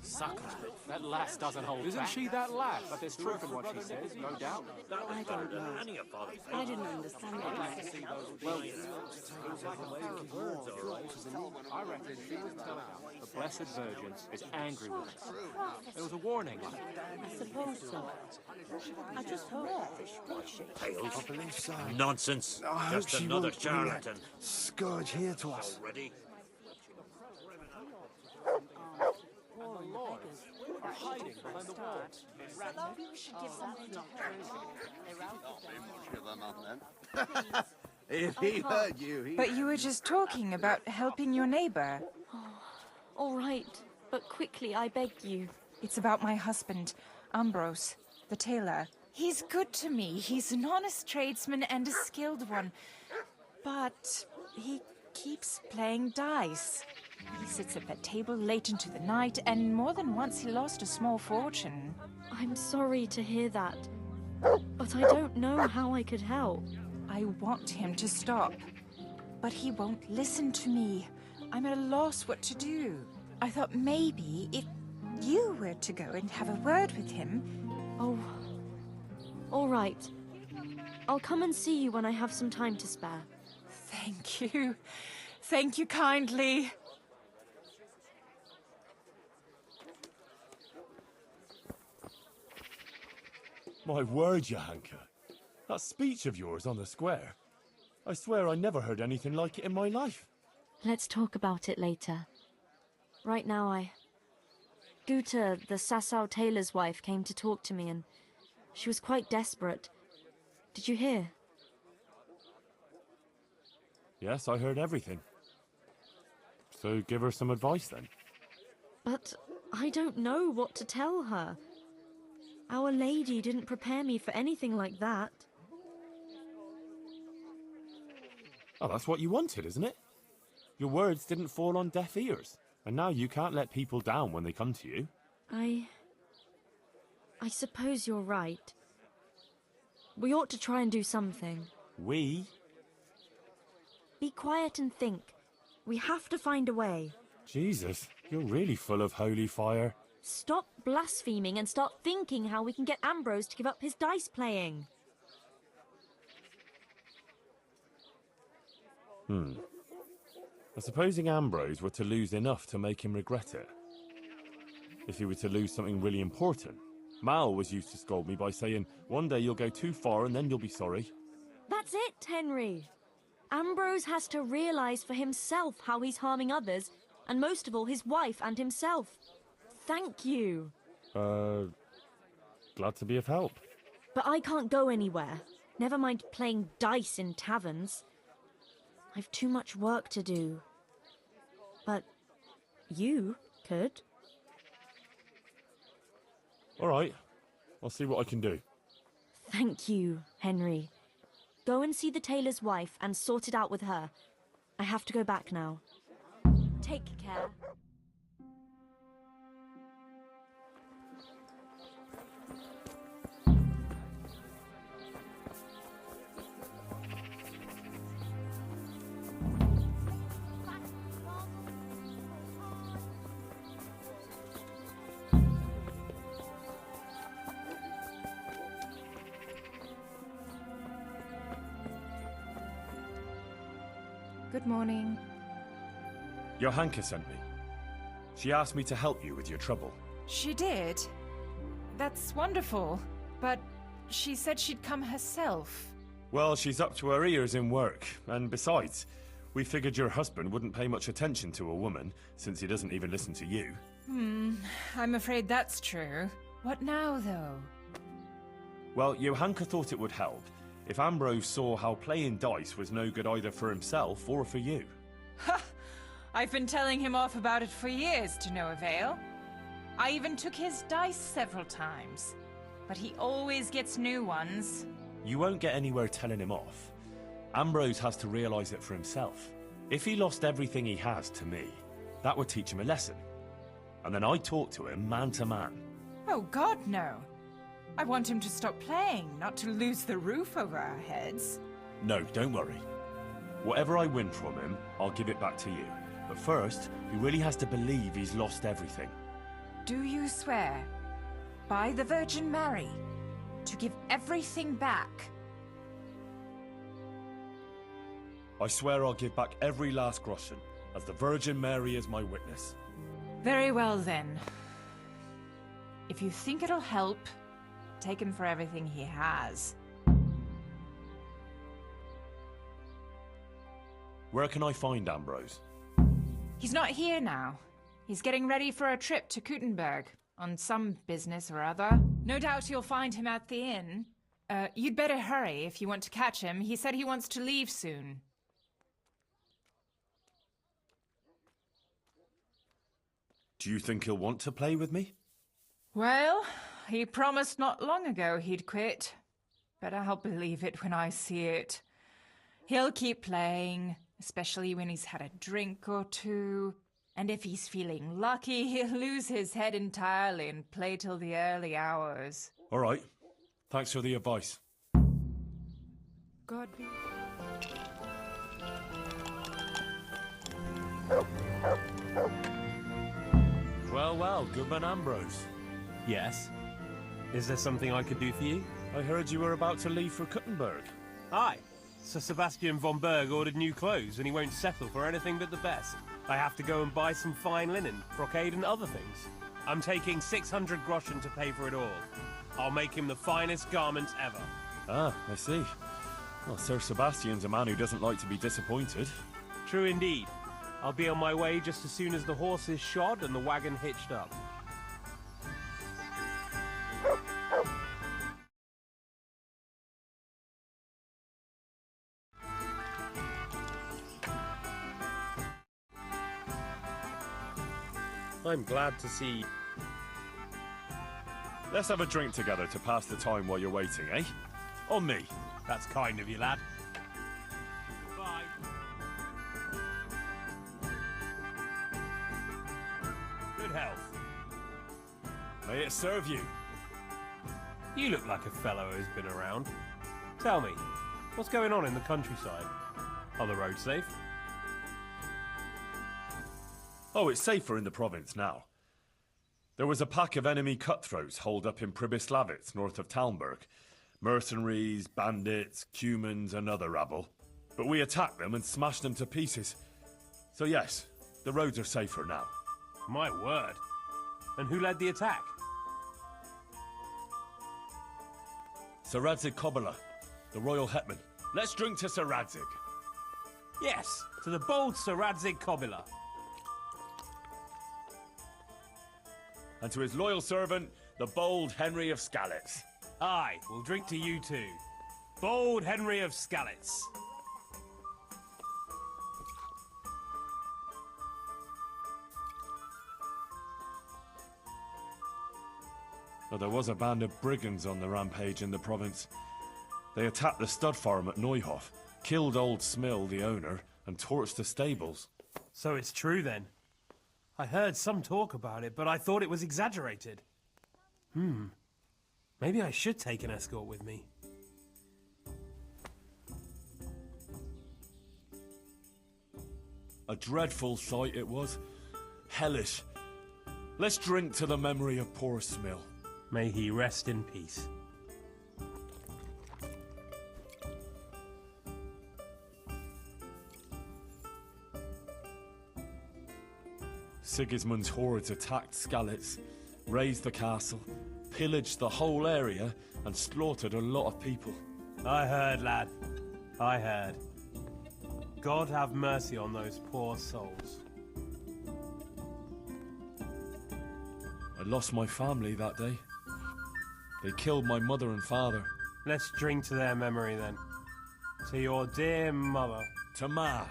Sucker. That lass doesn't hold Isn't back. she that lass? But there's truth in what she says, no doubt. I don't know. I didn't understand it like Well, it was like a parrot words, all right. I reckon she was telling us the Blessed Virgin is angry with us. There was a warning. I suppose so. I just hope. Nonsense. I hope Just she another won't be a charlatan. scourge here to us. Already? Hiding behind the walls. Maybe we should give something to her. If he heard you, he... But you were just talking about helping your neighbor. All right, but quickly, I beg you. It's about my husband, Ambrose, the tailor. He's good to me. He's an honest tradesman and a skilled one. But he keeps playing dice. He sits at that table late into the night, and more than once he lost a small fortune. I'm sorry to hear that, but I don't know how I could help. I want him to stop, but he won't listen to me. I'm at a loss what to do. I thought maybe if you were to go and have a word with him... Oh, all right. I'll come and see you when I have some time to spare. Thank you. Thank you kindly. My word, Johanka. That speech of yours on the square. I swear I never heard anything like it in my life. Let's talk about it later. Right now, Guta, the Sasau tailor's wife, came to talk to me, and she was quite desperate. Did you hear? Yes, I heard everything. So give her some advice then. But I don't know what to tell her. Our Lady didn't prepare me for anything like that. Oh, that's what you wanted, isn't it? Your words didn't fall on deaf ears, and now you can't let people down when they come to you. I suppose you're right. We ought to try and do something. We? Be quiet and think. We have to find a way. Jesus, you're really full of holy fire. Stop blaspheming and start thinking how we can get Ambrose to give up his dice playing. Supposing Ambrose were to lose enough to make him regret it. If he were to lose something really important. Mal was used to scold me by saying, one day you'll go too far and then you'll be sorry. That's it, Henry. Ambrose has to realize for himself how he's harming others, and most of all his wife and himself. Thank you. Glad to be of help. But I can't go anywhere. Never mind playing dice in taverns. I've too much work to do. But you could. All right. I'll see what I can do. Thank you, Henry. Go and see the tailor's wife and sort it out with her. I have to go back now. Take care. Good morning. Johanka sent me. She asked me to help you with your trouble. She did? That's wonderful. But she said she'd come herself. Well, she's up to her ears in work, and besides, we figured your husband wouldn't pay much attention to a woman, since he doesn't even listen to you. I'm afraid that's true. What now, though? Well, Johanka thought it would help if Ambrose saw how playing dice was no good either for himself or for you. Ha! I've been telling him off about it for years to no avail. I even took his dice several times. But he always gets new ones. You won't get anywhere telling him off. Ambrose has to realize it for himself. If he lost everything he has to me, that would teach him a lesson. And then I'd talk to him man to man. Oh, God, no. I want him to stop playing, not to lose the roof over our heads. No, don't worry. Whatever I win from him, I'll give it back to you. But first, he really has to believe he's lost everything. Do you swear, by the Virgin Mary, to give everything back? I swear I'll give back every last groschen, as the Virgin Mary is my witness. Very well then. If you think it'll help, take him for everything he has. Where can I find Ambrose? He's not here now. He's getting ready for a trip to Kuttenberg, on some business or other. No doubt you'll find him at the inn. You'd better hurry if you want to catch him. He said he wants to leave soon. Do you think he'll want to play with me? Well, he promised not long ago he'd quit. But I'll believe it when I see it. He'll keep playing, especially when he's had a drink or two. And if he's feeling lucky, he'll lose his head entirely and play till the early hours. All right. Thanks for the advice. God be... Well, Goodman Ambrose. Yes? Is there something I could do for you? I heard you were about to leave for Kuttenberg. Aye. Sir Sebastian von Berg ordered new clothes and he won't settle for anything but the best. I have to go and buy some fine linen, brocade and other things. I'm taking 600 groschen to pay for it all. I'll make him the finest garments ever. Ah, I see. Well, Sir Sebastian's a man who doesn't like to be disappointed. True indeed. I'll be on my way just as soon as the horse is shod and the wagon hitched up. I'm glad to see... Let's have a drink together to pass the time while you're waiting, eh? On me. That's kind of you, lad. Bye. Good health. May it serve you. You look like a fellow who's been around. Tell me, what's going on in the countryside? Are the roads safe? Oh, it's safer in the province now. There was a pack of enemy cutthroats holed up in Pribyslavitz, north of Talmberg. Mercenaries, bandits, cumans, and other rabble. But we attacked them and smashed them to pieces. So yes, the roads are safer now. My word. And who led the attack? Sir Radzig Kobyla, the royal hetman. Let's drink to Sir Radzig. Yes, to the bold Sir Radzig Kobyla. And to his loyal servant, the bold Henry of Skalitz. Aye, we'll drink to you too. Bold Henry of Skalitz. Well, there was a band of brigands on the rampage in the province. They attacked the stud farm at Neuhof, killed old Smill, the owner, and torched the stables. So it's true then? I heard some talk about it, but I thought it was exaggerated. Maybe I should take an escort with me. A dreadful sight it was. Hellish. Let's drink to the memory of poor Smill. May he rest in peace. Sigismund's hordes attacked Skalitz, razed the castle, pillaged the whole area, and slaughtered a lot of people. I heard, lad. I heard. God have mercy on those poor souls. I lost my family that day. They killed my mother and father. Let's drink to their memory then. To your dear mother. To Ma.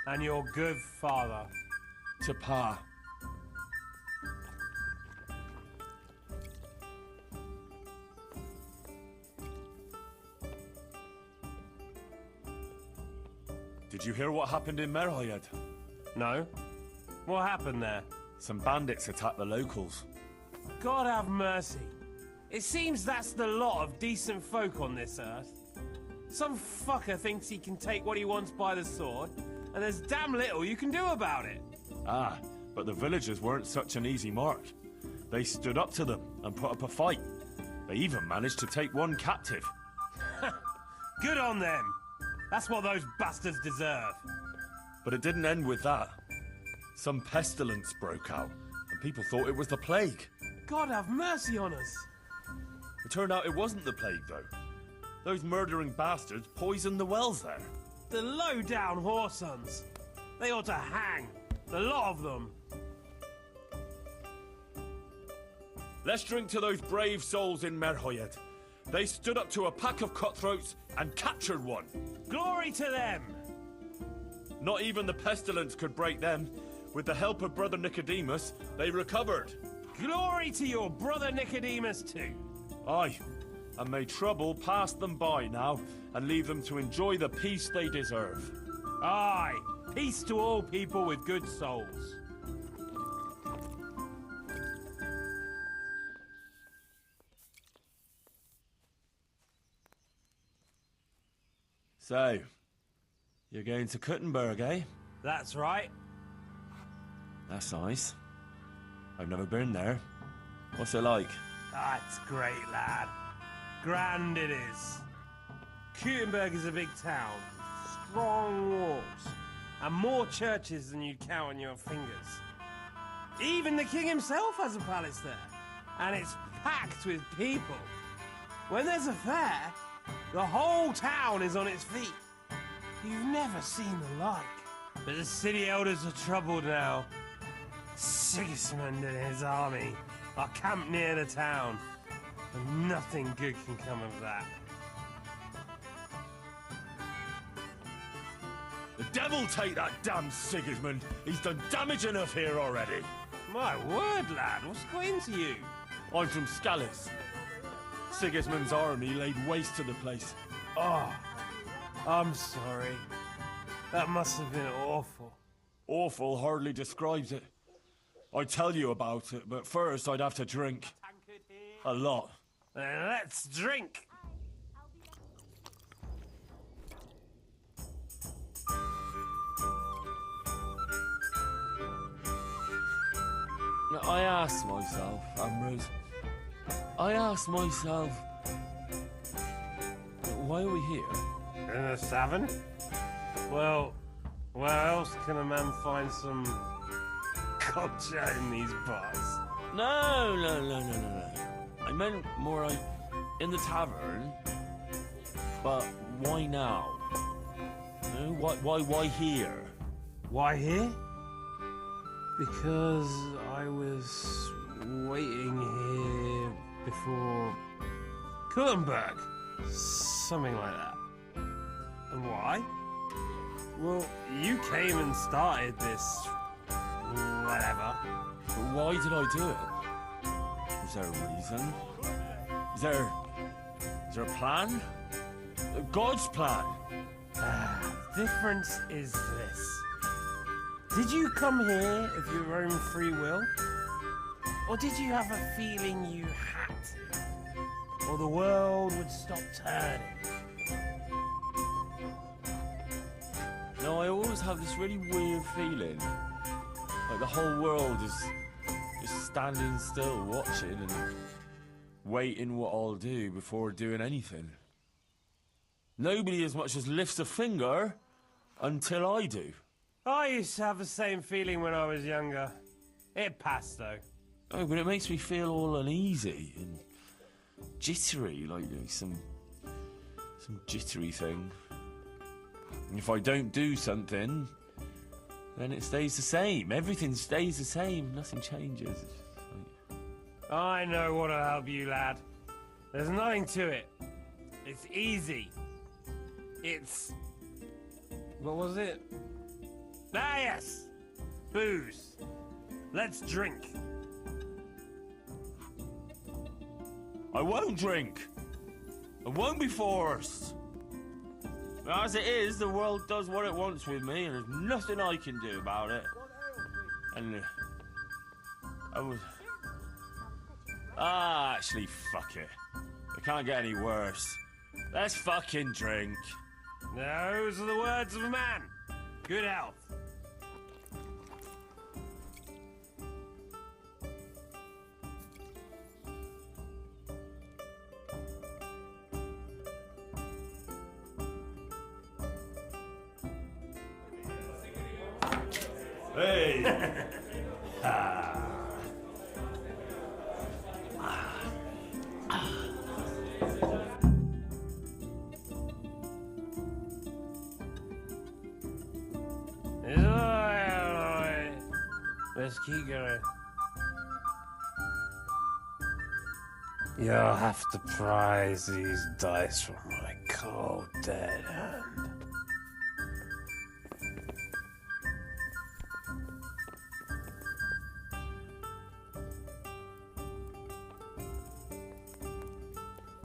And your good father. To Pa. Did you hear what happened in Merhayed? No? What happened there? Some bandits attacked the locals. God have mercy. It seems that's the lot of decent folk on this earth. Some fucker thinks he can take what he wants by the sword, and there's damn little you can do about it. Ah, But the villagers weren't such an easy mark. They stood up to them and put up a fight. They even managed to take one captive. Good on them. That's what those bastards deserve. But it didn't end with that. Some pestilence broke out, and people thought it was the plague. God have mercy on us. It turned out it wasn't the plague, though. Those murdering bastards poisoned the wells there. The low-down whoresons. They ought to hang. The lot of them. Let's drink to those brave souls in Merhoyed. They stood up to a pack of cutthroats and captured one. Glory to them! Not even the pestilence could break them. With the help of Brother Nicodemus, they recovered. Glory to your brother Nicodemus too. Aye, and may trouble pass them by now and leave them to enjoy the peace they deserve. Aye, peace to all people with good souls. So, you're going to Kuttenberg, eh? That's right. That's nice. I've never been there. What's it like? That's great, lad. Grand it is. Kuttenberg is a big town, strong walls, and more churches than you'd count on your fingers. Even the king himself has a palace there, and it's packed with people. When there's a fair, the whole town is on its feet. You've never seen the like. But the city elders are troubled now. Sigismund and his army are camped near the town, and nothing good can come of that. The devil take that damn Sigismund! He's done damage enough here already! My word, lad, what's got into you? I'm from Scallis. Sigismund's army laid waste to the place. Oh, I'm sorry. That must have been awful. Awful hardly describes it. I'd tell you about it, but first I'd have to drink. A lot. Then let's drink. Now, I asked myself, Ambrose, why are we here? In the savin? Well, where else can a man find some culture in these parts? No. I meant more like in the tavern. But why now? No, why here? Why here? Because I was waiting here before Kuttenberg. Something like that. And why? Well, you came and started this whatever. But why did I do it? Is there a reason? Is there a plan? God's plan? The difference is this. Did you come here of your own free will? Or did you have a feeling you had to? Or the world would stop turning? No, I always have this really weird feeling. Like the whole world is just standing still, watching and waiting what I'll do before doing anything. Nobody as much as lifts a finger until I do. I used to have the same feeling when I was younger. It passed, though. Oh, but it makes me feel all uneasy and jittery, like some jittery thing. And if I don't do something, then it stays the same. Everything stays the same. Nothing changes. It's just like... I know what'll help you, lad. There's nothing to it. It's easy. It's... what was it? Ah, yes! Booze. Let's drink. I won't drink. I won't be forced. As it is, the world does what it wants with me, and there's nothing I can do about it. And I was... actually, fuck it. It can't get any worse. Let's fucking drink. Those are the words of a man. Good health. Hey! Let's keep going. You'll have to prize these dice from my cold, dead hand.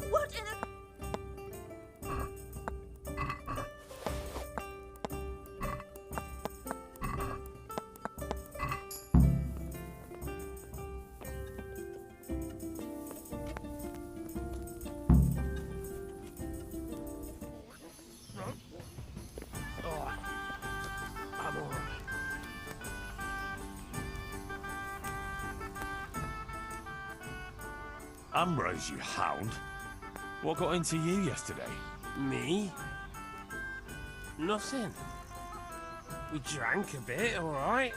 What in a... Ambrose, you hound. What got into you yesterday? Me? Nothing. We drank a bit, alright.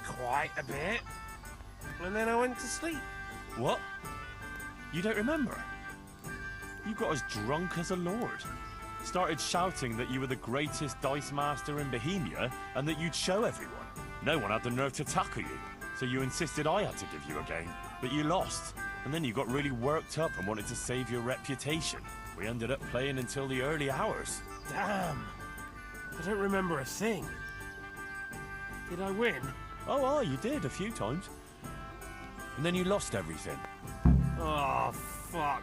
Quite a bit. And then I went to sleep. What? You don't remember? You got as drunk as a lord. Started shouting that you were the greatest dice master in Bohemia and that you'd show everyone. No one had the nerve to tackle you, so you insisted I had to give you a game, but you lost. And then you got really worked up and wanted to save your reputation. We ended up playing until the early hours. Damn. I don't remember a thing. Did I win? Oh, you did a few times. And then you lost everything. Oh, fuck.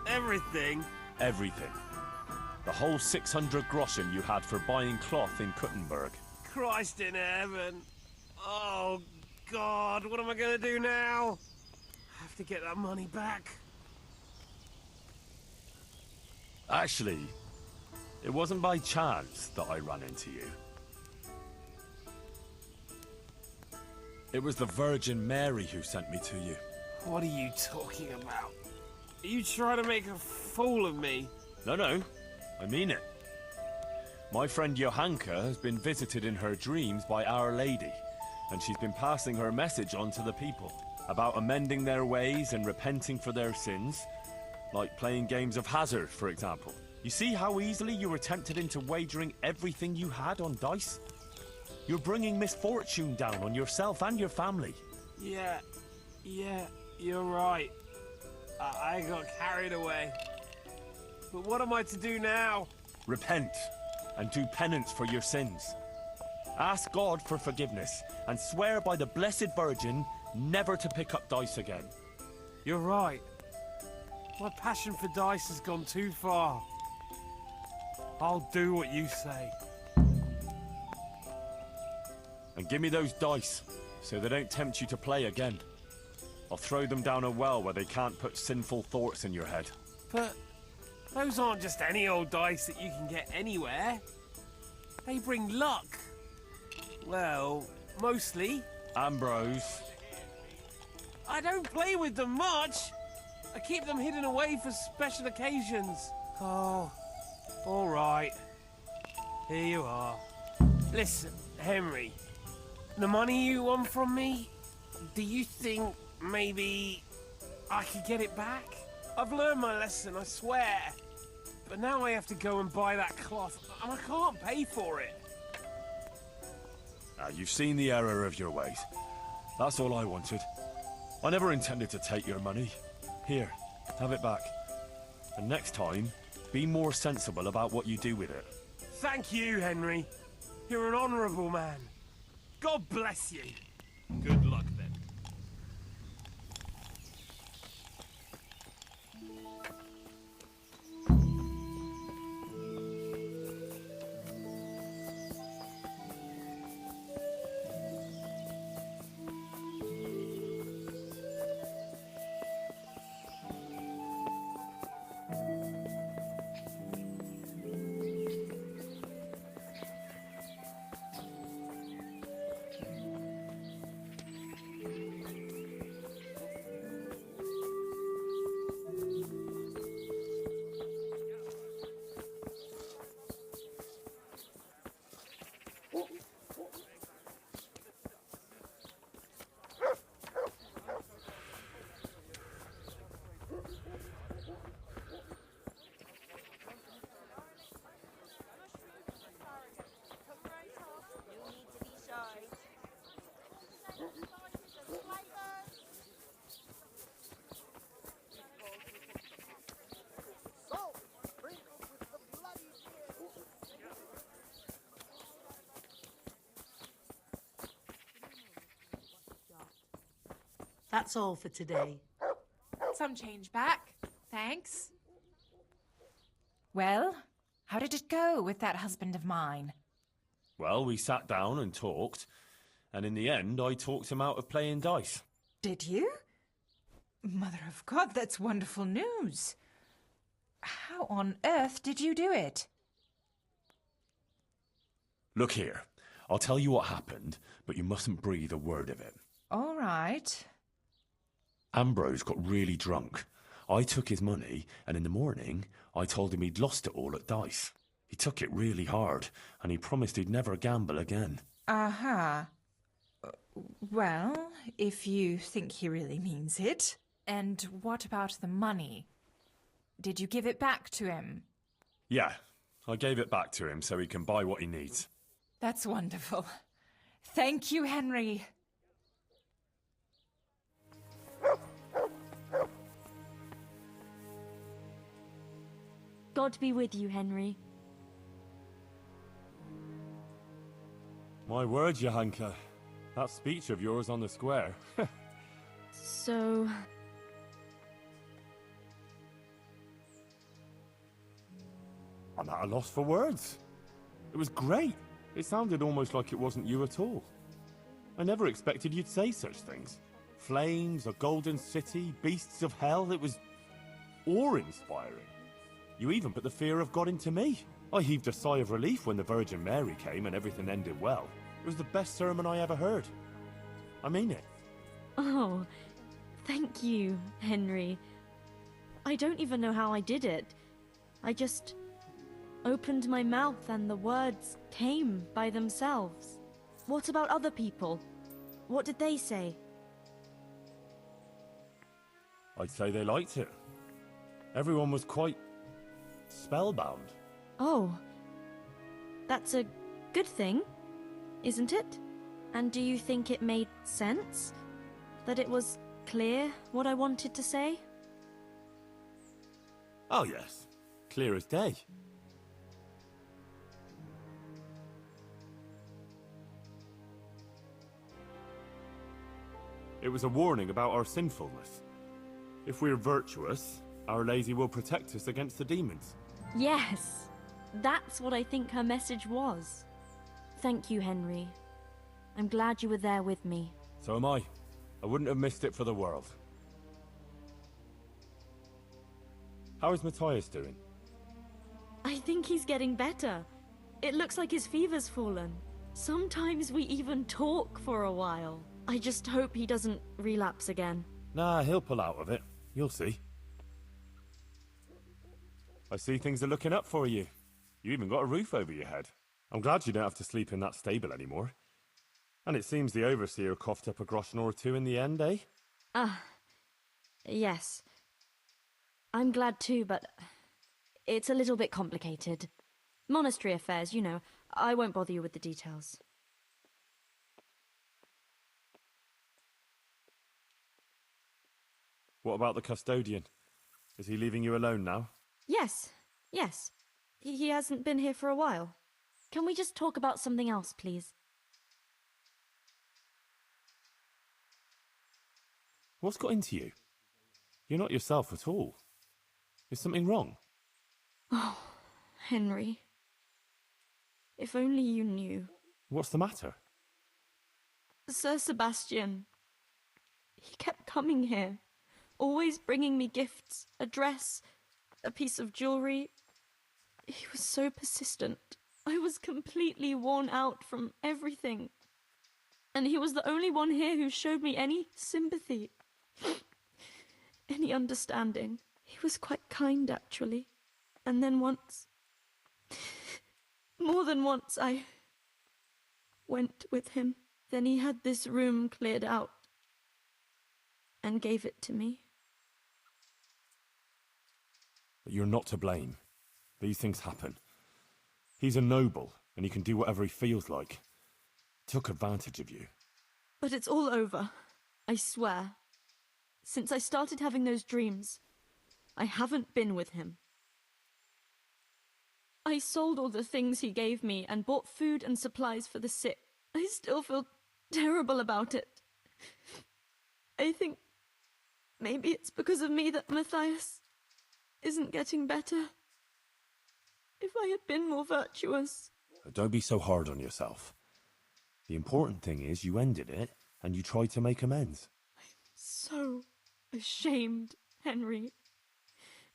Everything? Everything. The whole 600 groschen you had for buying cloth in Kuttenberg. Christ in heaven. Oh, God, what am I gonna do now? I have to get that money back. Actually, it wasn't by chance that I ran into you. It was the Virgin Mary who sent me to you. What are you talking about? Are you trying to make a fool of me? No, I mean it. My friend Johanka has been visited in her dreams by Our Lady, and she's been passing her message on to the people about amending their ways and repenting for their sins, like playing games of hazard, for example. You see how easily you were tempted into wagering everything you had on dice? You're bringing misfortune down on yourself and your family. Yeah, you're right. I got carried away. But what am I to do now? Repent and do penance for your sins. Ask God for forgiveness and swear by the Blessed Virgin never to pick up dice again. You're right. My passion for dice has gone too far. I'll do what you say. And give me those dice, so they don't tempt you to play again. I'll throw them down a well where they can't put sinful thoughts in your head. But those aren't just any old dice that you can get anywhere. They bring luck. Well, mostly. Ambrose. I don't play with them much. I keep them hidden away for special occasions. Oh, all right. Here you are. Listen, Henry. The money you want from me, do you think maybe I could get it back? I've learned my lesson, I swear. But now I have to go and buy that cloth, and I can't pay for it. Now, you've seen the error of your ways. That's all I wanted. I never intended to take your money. Here, have it back. And next time, be more sensible about what you do with it. Thank you, Henry. You're an honourable man. God bless you. Good luck, then. That's all for today. Some change back. Thanks. Well, how did it go with that husband of mine? Well, we sat down and talked, and in the end, I talked him out of playing dice. Did you? Mother of God, that's wonderful news. How on earth did you do it? Look here, I'll tell you what happened, but you mustn't breathe a word of it. All right. Ambrose got really drunk. I took his money, and in the morning, I told him he'd lost it all at dice. He took it really hard, and he promised he'd never gamble again. Aha. Well, if you think he really means it. And what about the money? Did you give it back to him? Yeah, I gave it back to him so he can buy what he needs. That's wonderful. Thank you, Henry. God be with you, Henry. My word, Johanka. That speech of yours on the square. So... I'm at a loss for words. It was great. It sounded almost like it wasn't you at all. I never expected you'd say such things. Flames, a golden city, beasts of hell. It was awe-inspiring. You even put the fear of God into me. I heaved a sigh of relief when the Virgin Mary came and everything ended well. It was the best sermon I ever heard. I mean it. Oh, thank you, Henry. I don't even know how I did it. I just opened my mouth and the words came by themselves. What about other people? What did they say? I'd say they liked it. Everyone was quite spellbound. Oh, that's a good thing, isn't it? And do you think it made sense? That it was clear what I wanted to say? Oh yes, clear as day. It was a warning about our sinfulness. If we're virtuous, Our Lady will protect us against the demons. Yes, that's what I think her message was. Thank you, Henry. I'm glad you were there with me. So am I. I wouldn't have missed it for the world. How is Matthias doing? I think he's getting better. It looks like his fever's fallen. Sometimes we even talk for a while. I just hope he doesn't relapse again. Nah, he'll pull out of it. You'll see. I see things are looking up for you. You even got a roof over your head. I'm glad you don't have to sleep in that stable anymore. And it seems the overseer coughed up a groschen or two in the end, eh? Yes. I'm glad too, but it's a little bit complicated. Monastery affairs, you know. I won't bother you with the details. What about the custodian? Is he leaving you alone now? Yes. He hasn't been here for a while. Can we just talk about something else, please? What's got into you? You're not yourself at all. Is something wrong? Oh, Henry. If only you knew. What's the matter? Sir Sebastian. He kept coming here, always bringing me gifts, a dress, a piece of jewelry. He was so persistent. I was completely worn out from everything. And he was the only one here who showed me any sympathy, any understanding. He was quite kind, actually. And then once, more than once, I went with him. Then he had this room cleared out and gave it to me. But you're not to blame. These things happen. He's a noble, and he can do whatever he feels like. Took advantage of you. But it's all over, I swear. Since I started having those dreams, I haven't been with him. I sold all the things he gave me and bought food and supplies for the sick. I still feel terrible about it. I think maybe it's because of me that Matthias isn't getting better. If I had been more virtuous... Don't be so hard on yourself. The important thing is you ended it, and you tried to make amends. I'm so ashamed, Henry.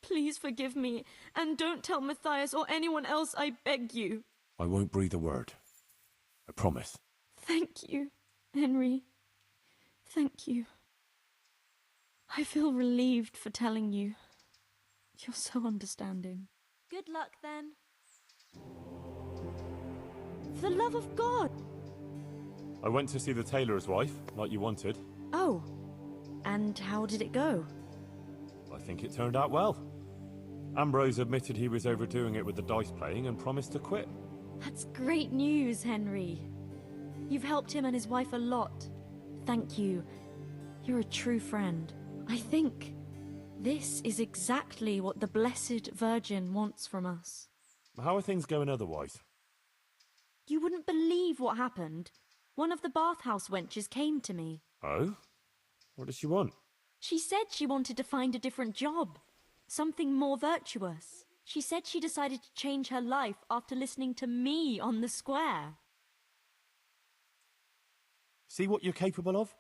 Please forgive me, and don't tell Matthias or anyone else, I beg you. I won't breathe a word. I promise. Thank you, Henry. Thank you. I feel relieved for telling you. You're so understanding. Good luck, then. For the love of God! I went to see the tailor's wife, like you wanted. Oh, and how did it go? I think it turned out well. Ambrose admitted he was overdoing it with the dice playing and promised to quit. That's great news, Henry. You've helped him and his wife a lot. Thank you. You're a true friend. I think this is exactly what the Blessed Virgin wants from us. How are things going otherwise? You wouldn't believe what happened. One of the bathhouse wenches came to me. Oh? What does she want? She said she wanted to find a different job. Something more virtuous. She said she decided to change her life after listening to me on the square. See what you're capable of?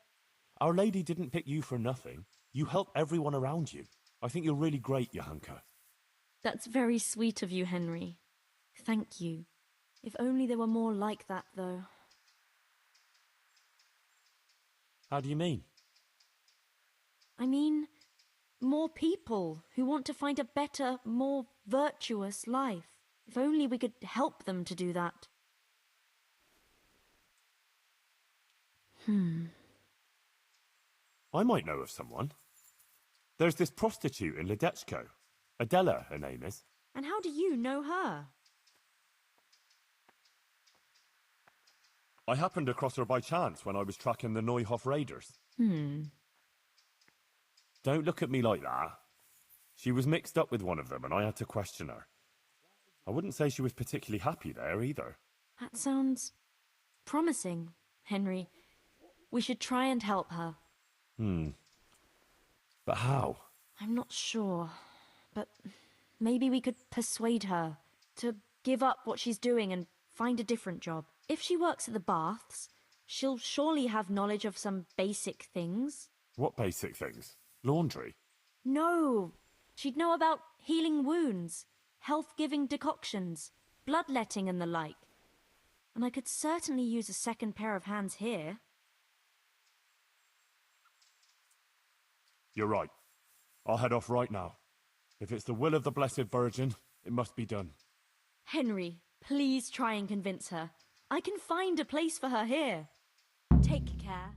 Our Lady didn't pick you for nothing. You help everyone around you. I think you're really great, Johanka. That's very sweet of you, Henry. Thank you. If only there were more like that, though. How do you mean? I mean, more people who want to find a better, more virtuous life. If only we could help them to do that. I might know of someone. There's this prostitute in Ledechko. Adela, her name is. And how do you know her? I happened across her by chance when I was tracking the Neuhof raiders. Don't look at me like that. She was mixed up with one of them and I had to question her. I wouldn't say she was particularly happy there either. That sounds promising, Henry. We should try and help her. But how? I'm not sure, but maybe we could persuade her to give up what she's doing and find a different job. If she works at the baths, she'll surely have knowledge of some basic things. What basic things? Laundry? No, she'd know about healing wounds, health-giving decoctions, bloodletting and the like. And I could certainly use a second pair of hands here. You're right. I'll head off right now. If it's the will of the Blessed Virgin, it must be done. Henry, please try and convince her. I can find a place for her here. Take care.